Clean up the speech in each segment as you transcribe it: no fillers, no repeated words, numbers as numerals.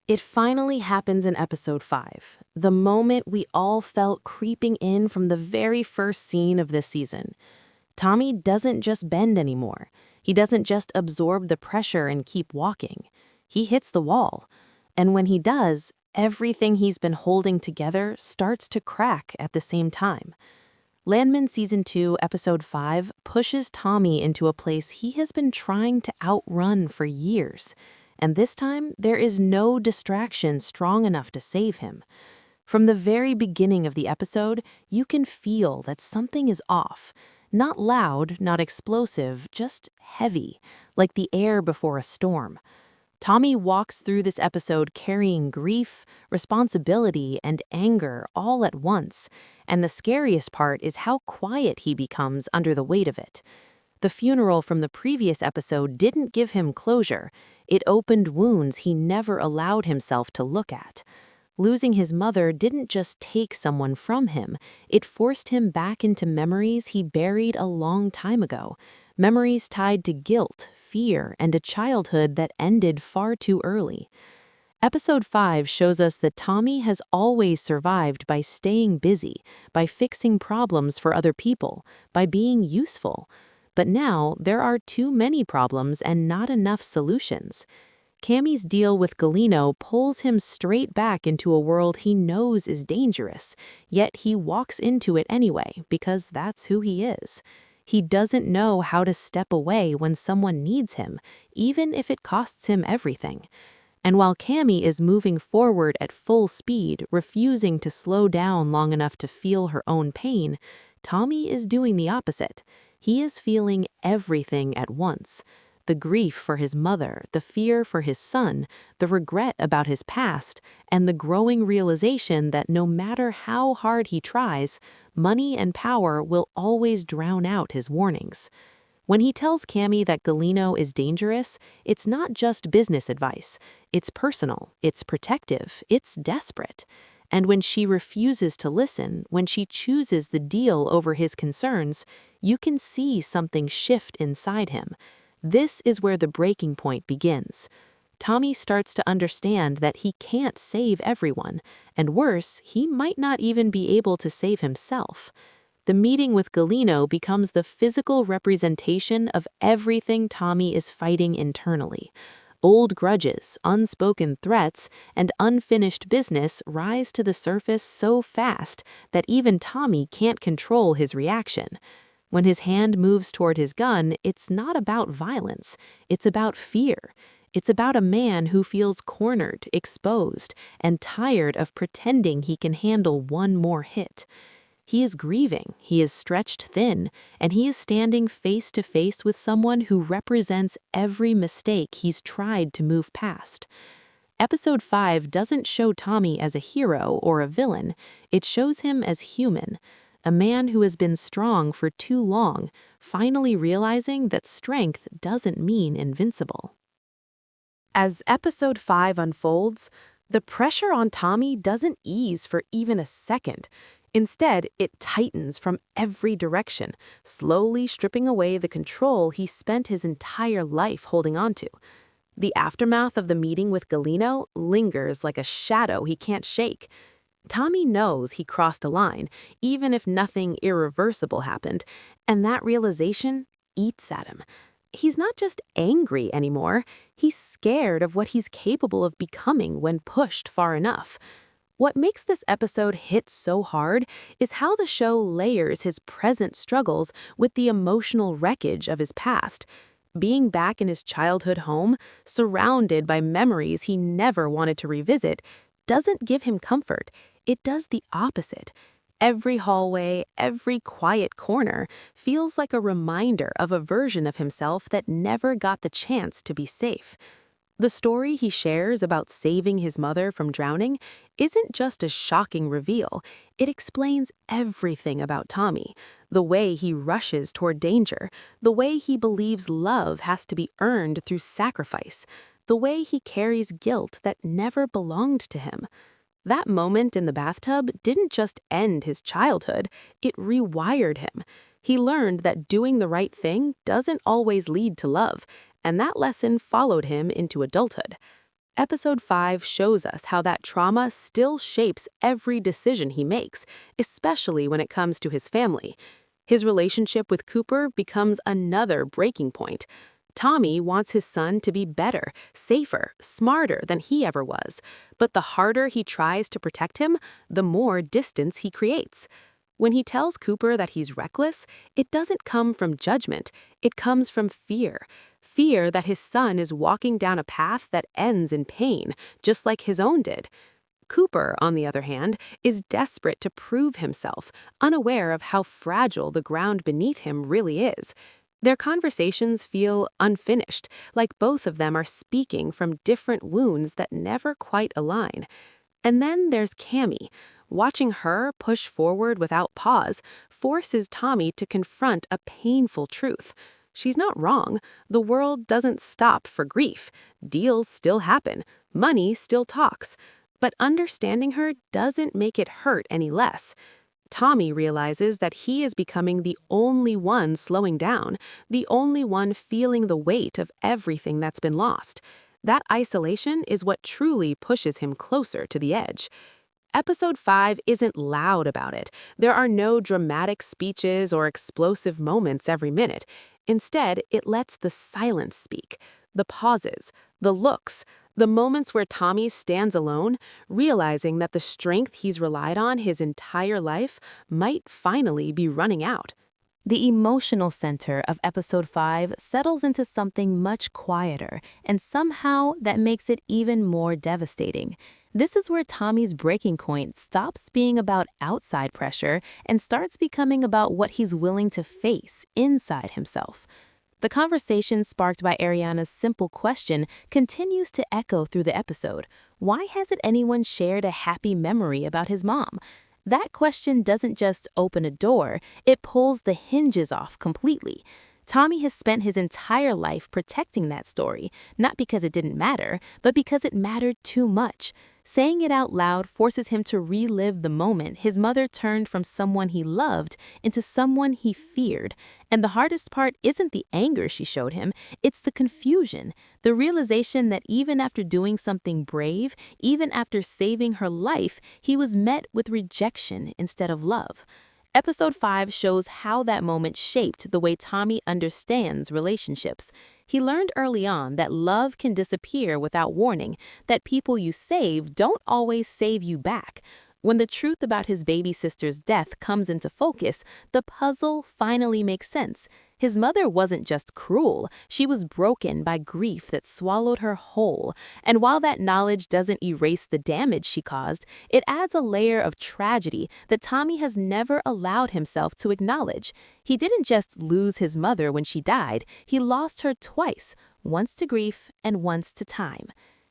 It finally happens in episode 5, the moment we all felt creeping in from the very first scene of this season. Tommy doesn't just bend anymore. He doesn't just absorb the pressure and keep walking. He hits the wall. And when he does, everything he's been holding together starts to crack at the same time. Landman Season 2, Episode 5 pushes Tommy into a place he has been trying to outrun for years. And this time, there is no distraction strong enough to save him. From the very beginning of the episode, you can feel that something is off. Not loud, not explosive, just heavy, like the air before a storm. Tommy walks through this episode carrying grief, responsibility, and anger all at once, and the scariest part is how quiet he becomes under the weight of it. The funeral from the previous episode didn't give him closure. It opened wounds he never allowed himself to look at. Losing his mother didn't just take someone from him, it forced him back into memories he buried a long time ago. Memories tied to guilt, fear, and a childhood that ended far too early. Episode 5 shows us that Tommy has always survived by staying busy, by fixing problems for other people, by being useful. But now, there are too many problems and not enough solutions. Cammy's deal with Galeno pulls him straight back into a world he knows is dangerous, yet he walks into it anyway because that's who he is. He doesn't know how to step away when someone needs him, even if it costs him everything. And while Cammy is moving forward at full speed, refusing to slow down long enough to feel her own pain, Tommy is doing the opposite. He is feeling everything at once. The grief for his mother, the fear for his son, the regret about his past, and the growing realization that no matter how hard he tries, money and power will always drown out his warnings. When he tells Cammy that Galeno is dangerous, it's not just business advice. It's personal, it's protective, it's desperate. And when she refuses to listen, when she chooses the deal over his concerns, you can see something shift inside him. This is where the breaking point begins. Tommy starts to understand that he can't save everyone, and worse, he might not even be able to save himself. The meeting with Galeno becomes the physical representation of everything Tommy is fighting internally. Old grudges, unspoken threats, and unfinished business rise to the surface so fast that even Tommy can't control his reaction. When his hand moves toward his gun, it's not about violence, it's about fear. It's about a man who feels cornered, exposed, and tired of pretending he can handle one more hit. He is grieving, he is stretched thin, and he is standing face to face with someone who represents every mistake he's tried to move past. Episode 5 doesn't show Tommy as a hero or a villain, it shows him as human. A man who has been strong for too long, finally realizing that strength doesn't mean invincible. As episode 5 unfolds, the pressure on Tommy doesn't ease for even a second. Instead, it tightens from every direction, slowly stripping away the control he spent his entire life holding onto. The aftermath of the meeting with Galeno lingers like a shadow he can't shake. Tommy knows he crossed a line, even if nothing irreversible happened, and that realization eats at him. He's not just angry anymore, he's scared of what he's capable of becoming when pushed far enough. What makes this episode hit so hard is how the show layers his present struggles with the emotional wreckage of his past. Being back in his childhood home, surrounded by memories he never wanted to revisit, doesn't give him comfort. It does the opposite. Every hallway, every quiet corner feels like a reminder of a version of himself that never got the chance to be safe. The story he shares about saving his mother from drowning isn't just a shocking reveal, it explains everything about Tommy, the way he rushes toward danger, the way he believes love has to be earned through sacrifice, the way he carries guilt that never belonged to him. That moment in the bathtub didn't just end his childhood, it rewired him. He learned that doing the right thing doesn't always lead to love, and that lesson followed him into adulthood. Episode 5 shows us how that trauma still shapes every decision he makes, especially when it comes to his family. His relationship with Cooper becomes another breaking point. Tommy wants his son to be better, safer, smarter than he ever was, but the harder he tries to protect him, the more distance he creates. When he tells Cooper that he's reckless, it doesn't come from judgment, it comes from fear. Fear that his son is walking down a path that ends in pain, just like his own did. Cooper, on the other hand, is desperate to prove himself, unaware of how fragile the ground beneath him really is. Their conversations feel unfinished, like both of them are speaking from different wounds that never quite align. And then there's Cammy. Watching her push forward without pause forces Tommy to confront a painful truth. She's not wrong. The world doesn't stop for grief. Deals still happen. Money still talks. But understanding her doesn't make it hurt any less. Tommy realizes that he is becoming the only one slowing down, the only one feeling the weight of everything that's been lost. That isolation is what truly pushes him closer to the edge. Episode 5 isn't loud about it. There are no dramatic speeches or explosive moments every minute. Instead, it lets the silence speak, the pauses, the looks, the moments where Tommy stands alone, realizing that the strength he's relied on his entire life might finally be running out. The emotional center of episode 5 settles into something much quieter, and somehow that makes it even more devastating. This is where Tommy's breaking point stops being about outside pressure and starts becoming about what he's willing to face inside himself. The conversation sparked by Ariana's simple question continues to echo through the episode. Why hasn't anyone shared a happy memory about his mom? That question doesn't just open a door, it pulls the hinges off completely. Tommy has spent his entire life protecting that story, not because it didn't matter, but because it mattered too much. Saying it out loud forces him to relive the moment his mother turned from someone he loved into someone he feared. And the hardest part isn't the anger she showed him, it's the confusion, the realization that even after doing something brave, even after saving her life, he was met with rejection instead of love. Episode 5 shows how that moment shaped the way Tommy understands relationships. He learned early on that love can disappear without warning, that people you save don't always save you back. When the truth about his baby sister's death comes into focus, the puzzle finally makes sense. His mother wasn't just cruel, she was broken by grief that swallowed her whole. And while that knowledge doesn't erase the damage she caused, it adds a layer of tragedy that Tommy has never allowed himself to acknowledge. He didn't just lose his mother when she died, he lost her twice, once to grief and once to time.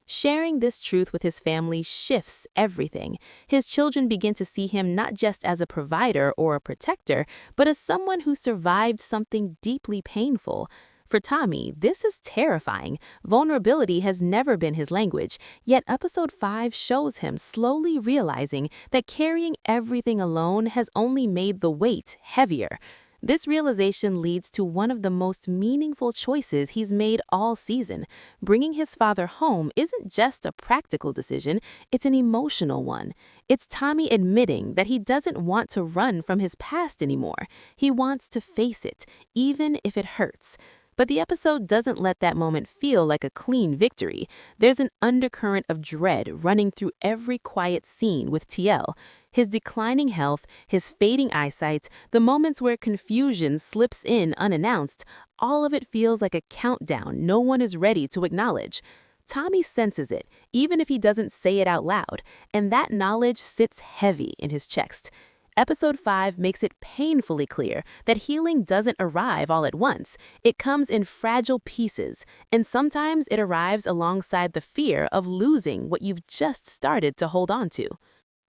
Sharing this truth with his family shifts everything. His children begin to see him not just as a provider or a protector, but as someone who survived something deeply painful. For Tommy, this is terrifying. Vulnerability has never been his language, yet episode 5 shows him slowly realizing that carrying everything alone has only made the weight heavier. This realization leads to one of the most meaningful choices he's made all season. Bringing his father home isn't just a practical decision, it's an emotional one. It's Tommy admitting that he doesn't want to run from his past anymore. He wants to face it, even if it hurts. But the episode doesn't let that moment feel like a clean victory. There's an undercurrent of dread running through every quiet scene with TL. His declining health, his fading eyesight, the moments where confusion slips in unannounced, all of it feels like a countdown no one is ready to acknowledge. Tommy senses it, even if he doesn't say it out loud, and that knowledge sits heavy in his chest. Episode 5 makes it painfully clear that healing doesn't arrive all at once. It comes in fragile pieces, and sometimes it arrives alongside the fear of losing what you've just started to hold on to.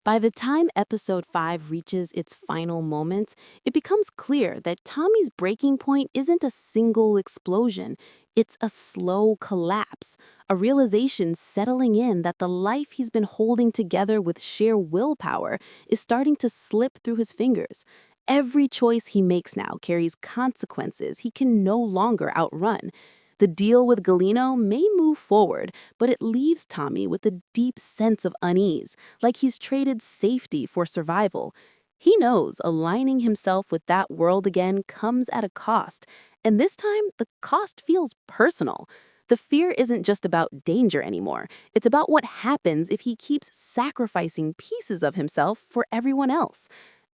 By the time episode 5 reaches its final moments, it becomes clear that Tommy's breaking point isn't a single explosion. It's a slow collapse, a realization settling in that the life he's been holding together with sheer willpower is starting to slip through his fingers. Every choice he makes now carries consequences he can no longer outrun. The deal with Galeno may move forward, but it leaves Tommy with a deep sense of unease, like he's traded safety for survival. He knows aligning himself with that world again comes at a cost, and this time the cost feels personal. The fear isn't just about danger anymore, it's about what happens if he keeps sacrificing pieces of himself for everyone else.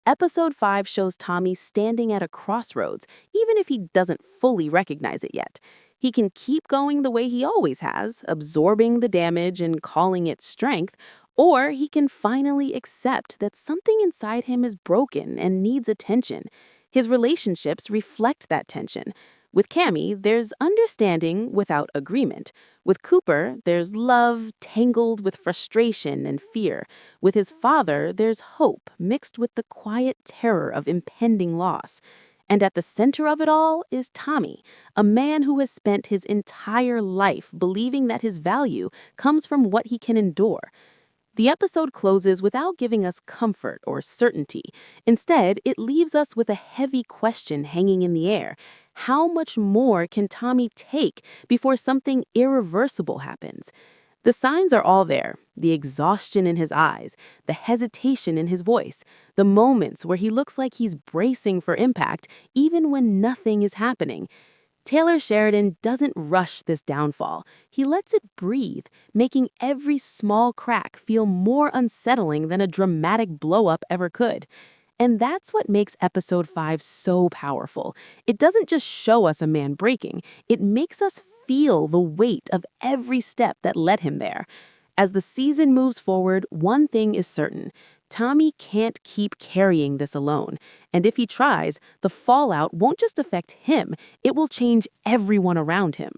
Episode 5 shows Tommy standing at a crossroads, even if he doesn't fully recognize it yet. He can keep going the way he always has, absorbing the damage and calling it strength, or he can finally accept that something inside him is broken and needs attention. His relationships reflect that tension. With Cammy, there's understanding without agreement. With Cooper, there's love tangled with frustration and fear. With his father, there's hope mixed with the quiet terror of impending loss. And at the center of it all is Tommy, a man who has spent his entire life believing that his value comes from what he can endure. The episode closes without giving us comfort or certainty. Instead, it leaves us with a heavy question hanging in the air. How much more can Tommy take before something irreversible happens? The signs are all there: the exhaustion in his eyes, the hesitation in his voice, the moments where he looks like he's bracing for impact even when nothing is happening. Taylor Sheridan doesn't rush this downfall. He lets it breathe, making every small crack feel more unsettling than a dramatic blow-up ever could. And that's what makes episode 5 so powerful. It doesn't just show us a man breaking, it makes us feel the weight of every step that led him there. As the season moves forward, one thing is certain: Tommy can't keep carrying this alone. And if he tries, the fallout won't just affect him, it will change everyone around him.